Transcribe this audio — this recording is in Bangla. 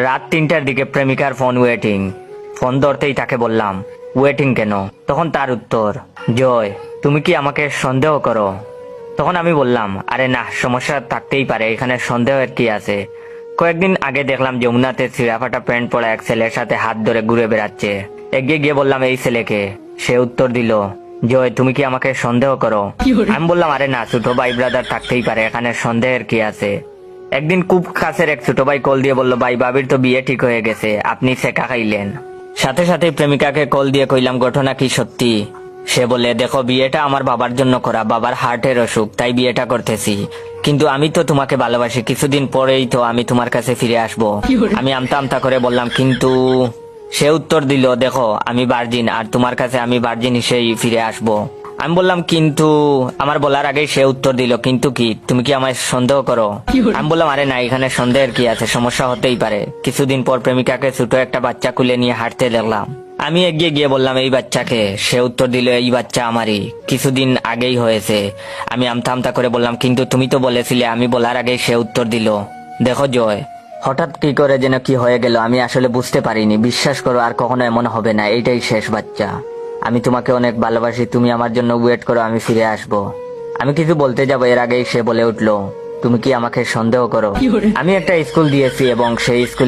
রাত 3টার দিকে প্রেমিকার ফোন ওয়েটিং। ফোন ধরতেই তাকে বললাম, ওয়েটিং কেন? তখন তার উত্তর, জয় তুমি কি আমাকে সন্দেহ করো? তখন আমি বললাম, আরে না, সমস্যা থাকতেই পারে, এখানে সন্দেহের কি আছে? কয়েকদিন আগে দেখলাম যমুনাতে ছিঁড়াফাটা প্যান্ট পরা এক ছেলের সাথে হাত ধরে ঘুরে বেড়াচ্ছে। এগিয়ে গিয়ে বললাম, এই ছেলেকে? সে উত্তর দিল, জয় তুমি কি আমাকে সন্দেহ করো? আমি বললাম, আরে না, ছোট ভাই ব্রাদার থাকতেই পারে, এখানে সন্দেহের কি আছে? একদিন খুব কাছের এক ছোট ভাই কল দিয়ে বলল, ভাই বাবির তো বিয়ে ঠিক হয়ে গেছে, আপনি সেকা খাইলেন? সাথে সাথে প্রেমিকাকে কল দিয়ে কইলাম, ঘটনা কি সত্যি? সে বলে, দেখো বিয়েটা আমার বাবার জন্য করা, বাবার হার্টের অসুখ, তাই বিয়েটা করতেছি। কিন্তু আমি তো তোমাকে ভালোবাসি, কিছুদিন পরেই তো আমি তোমার কাছে ফিরে আসব। আমি আমতা আমতা করে বললাম, কিন্তু? সে উত্তর দিল, দেখো আমি ভার্জিন, আর তোমার কাছে আমি ভার্জিন হিসেবেই ফিরে আসব। আমি বললাম, কিন্তু? আমার বলার আগেই সে উত্তর দিল, কিন্তু কি? তুমি কি আমায় সন্দেহ করো? আমি বললাম, আরে না, এখানে সন্দেহের কি আছে, সমস্যা হতেই পারে। কিছুদিন পর প্রেমিকাকে ছোট একটা বাচ্চা কুলে নিয়ে হাঁটতে দেখলাম। আমি এগিয়ে গিয়ে বললাম, এই বাচ্চাকে? সে উত্তর দিল, এই বাচ্চা আমারই, কিছুদিন আগেই হয়েছে। আমি আমতা আমতা করে বললাম, কিন্তু তুমি তো বলেছিলে? আমি বলার আগেই সে উত্তর দিল, দেখো জয়, হঠাৎ কি করে যেন কি হয়ে গেল আমি আসলে বুঝতে পারিনি। বিশ্বাস করো, আর কখনো এমন হবে না, এইটাই শেষ বাচ্চা। আমি তোমাকে অনেক ভালোবাসি, তুমি আমার জন্য ওয়েট করো, আমি ফিরে আসব। আমি কিছু বলতে যাবো এর আগেই সে বলে উঠলো, তুমি কি আমাকে সন্দেহ করো? আমি একটা স্কুল দিয়েছি এবং সেই স্কুল